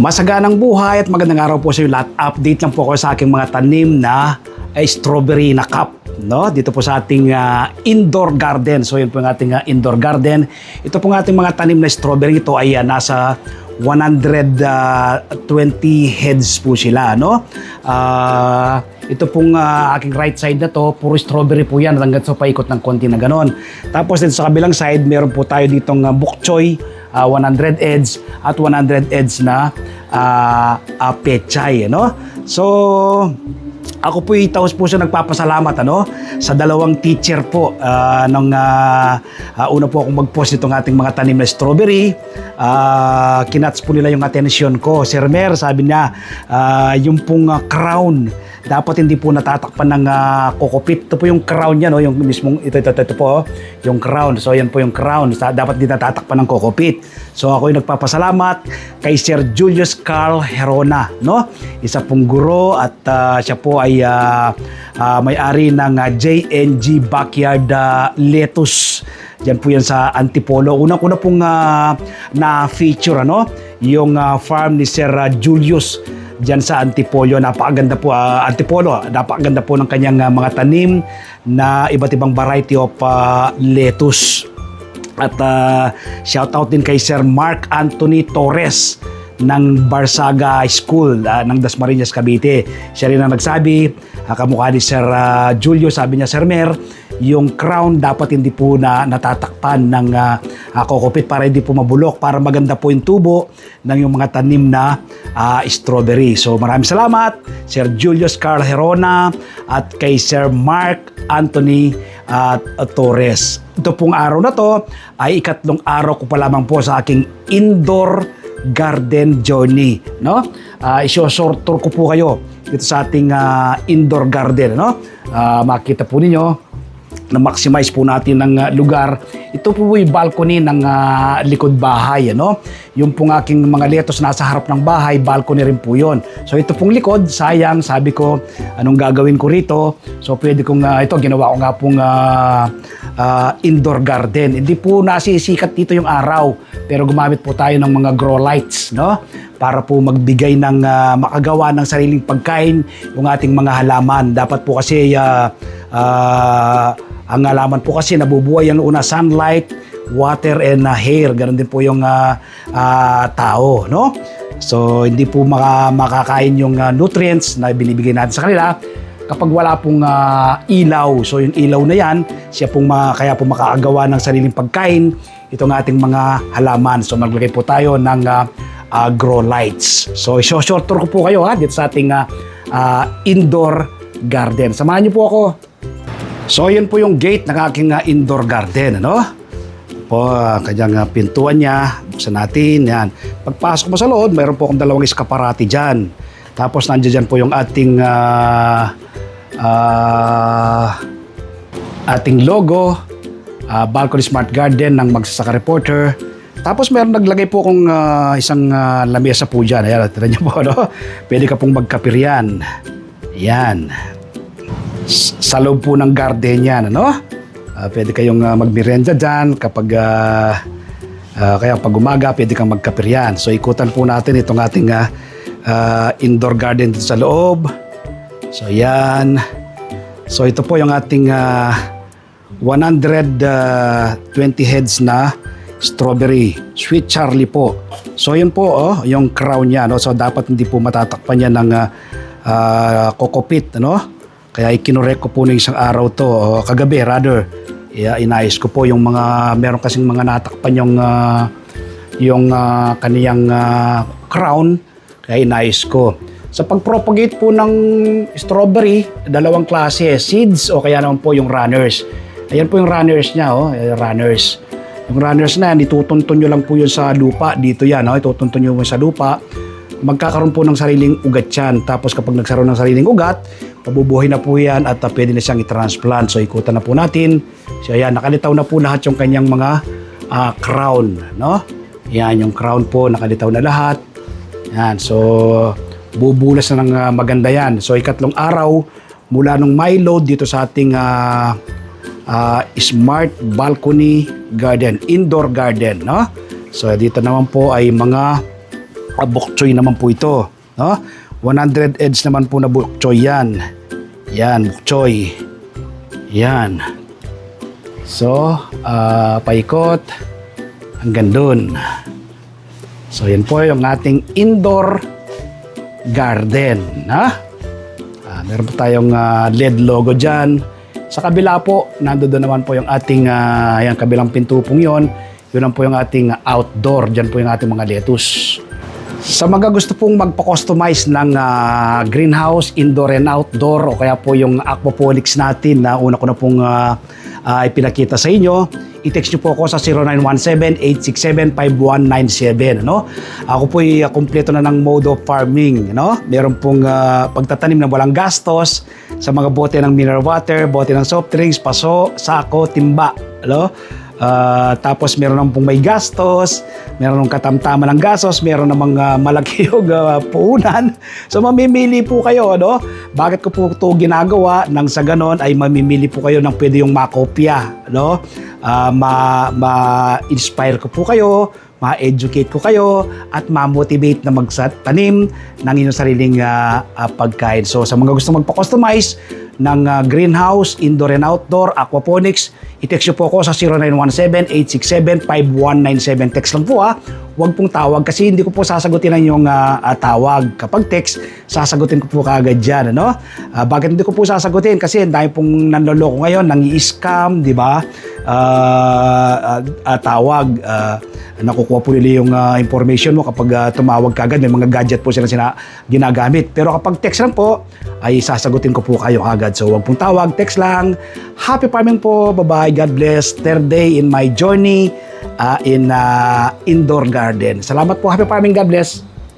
Masaganang buhay at magandang araw po sa inyo lahat. Update lang po ako sa aking mga tanim na strawberry na cup. No? Dito po sa ating indoor garden. So yun po yung ating indoor garden. Ito po ating mga tanim na strawberry. Ito ay nasa 120 heads po sila. No? Ito pong aking right side na to, puro strawberry po yan. Hanggang sa paikot ng konti na ganon. Tapos dito sa kabilang side, meron po tayo ditong bok choy. 100 heads at 100 heads na pechay, no? So, ako po taos po siya nagpapasalamat sa dalawang teacher po nung una po akong mag-post itong ating mga tanim na strawberry. Kinats po nila yung atensyon ko. Sir Mer, sabi niya, yung pong crown dapat hindi po natatakpan ng kokopit. Ito po yung crown niya, no? Yung mismong ito po, yung crown. So yan po yung crown. Dapat hindi natatakpan ng kokopit. So ako yung nagpapasalamat kay Sir Julius Carl Herona, no? Isa pong guro at siya po ay may-ari ng JNG Backyard Lettuce. Diyan po yan sa Antipolo. Unang-una pong na-feature, yung farm ni Sir Julius diyan sa Antipolo. Napakaganda po, Antipolo. Napakaganda po ng kanyang mga tanim na iba't ibang variety of lettuce. At shout out din kay Sir Mark Anthony Torres ng Barsaga School ng Dasmariñas, Cavite. Siya rin ang nagsabi, kamukha ni Sir Julio, sabi niya, Sir Mer, yung crown dapat hindi po natatakpan ng kokopit para hindi po mabulok, para maganda po yung tubo ng yung mga tanim na strawberry. So maraming salamat, Sir Julius Carl Herona at kay Sir Mark Anthony Torres. Ito pong araw na to ay ikatlong araw ko pa lamang po sa aking indoor garden journey, no? I-short tour ko po kayo dito sa ating indoor garden, no? Makita po ninyo na maximize po natin ng lugar. Ito po yung balcony ng likod bahay, Yung pong aking mga lettuce nasa harap ng bahay, balcony rin po yun. So ito pong likod, sayang, sabi ko, anong gagawin ko rito? So pwede kong, ito, ginawa ko nga pong indoor garden. Hindi po nasisikat dito yung araw, pero gumamit po tayo ng mga grow lights, para po magbigay ng makagawa ng sariling pagkain yung ating mga halaman. Dapat po kasi ang halaman po kasi nabubuhay yan una sunlight, water, and hair. Ganon din po yung tao, no? So hindi po makakain yung nutrients na binibigay natin sa kanila kapag wala pong ilaw. So yung ilaw na yan, siya pong kaya po makakagawa ng sariling pagkain itong ating mga halaman. So maglagay po tayo ng grow lights. So short tour ko po kayo dito sa ating indoor garden. Samahan niyo po ako. So yan po yung gate ng aking indoor garden, po kanyang pintuan niya. Buksan natin, yan. Pagpasok mo sa loob, mayroon po akong dalawang eskaparate dyan. Tapos nandiyan po yung ating logo, Balcony Smart Garden ng Magsasaka Reporter. Tapos meron naglagay po akong isang lamesa po dyan. Ayan, tira niyo po, Pwede ka pong magkapiryan. Yan. Sa loob po ng garden yan, pwede kayong magmerienda dyan kapag kaya pag umaga pwede kang magkapiryan. So ikutan po natin itong ating indoor garden dito sa loob. So yan. So ito po yung ating 120 heads na strawberry Sweet Charlie po. So yun po yung crown niya, so dapat hindi po matatakpan yan ng kokopit, Kaya ikinorek ko po ng isang araw to, kagabi rather. Inayos ko po yung meron kasing mga natakpan yung kaniyang crown, kaya inayos ko. Sa pag-propagate po ng strawberry, dalawang klase, seeds o kaya naman po yung runners. Ayan po yung runners niya, runners. Yung runners na yan, itutuntun nyo lang po yun sa lupa. Dito yan, itutuntun nyo sa lupa. Magkakaroon po ng sariling ugat yan. Tapos kapag nagkaroon ng sariling ugat, pabubuhay na po yan at pwede na siyang i-transplant. So ikutan na po natin. So ayan, nakalitaw na po lahat yung kanyang mga crown, Yan, yung crown po, nakalitaw na lahat. Yan, so bubulas na ng maganda yan. So ikatlong araw mula nung may load dito sa ating Smart Balcony Garden, Indoor Garden, So dito naman po ay mga bok choy naman po ito, no? 100 heads naman po na bok choy yan. Yan, bok choy. Yan. So, paikot hanggang dun. So, yan po yung ating indoor garden. Ha? Meron po tayong LED logo dyan. Sa kabila po, nandoon naman po yung ating yan, kabilang pinto pong yun. Yun lang po yung ating outdoor. Dyan po yung ating mga lettuce. Sa mga gusto pong magpa-customize ng greenhouse, indoor and outdoor, o kaya po yung aquaponics natin na una ko na pong ipinakita sa inyo, i-text nyo po ako sa 0917-867-5197. Ano? Ako po ay kumpleto na ng mode of farming. Ano? Meron pong pagtatanim na walang gastos sa mga bote ng mineral water, bote ng soft drinks, paso, sako, timba. Ano? Tapos meron namang pong may gastos, meron ng katamtaman ng gastos, meron namang malaki yung puunan. So mamimili po kayo, ano? Bakit ko po ito ginagawa? Nang sa ganon ay mamimili po kayo ng pwede yung makopya, ano? Ma-inspire ko po kayo, ma-educate ko kayo, at ma-motivate na magtanim ng inyong sariling pagkain. So sa mga gusto magpa-customize ng greenhouse, indoor and outdoor, aquaponics, i-text nyo po ako sa 0917-867-5197. Text lang po huwag pong tawag kasi hindi ko po sasagutin ang inyong tawag. Kapag text, sasagutin ko po kaagad dyan. Ano? Bakit hindi ko po sasagutin? Kasi dahil pong nanloloko ngayon, nang-i-scam, di ba? Tawag, nakukuha po nila yung information mo kapag tumawag ka agad. May mga gadget po sila ginagamit. Pero kapag text lang po, ay sasagutin ko po kayo agad. So huwag pong tawag, text lang. Happy farming po. Bye-bye. God bless. Third day in my journey in indoor garden. Salamat po. Happy farming. God bless.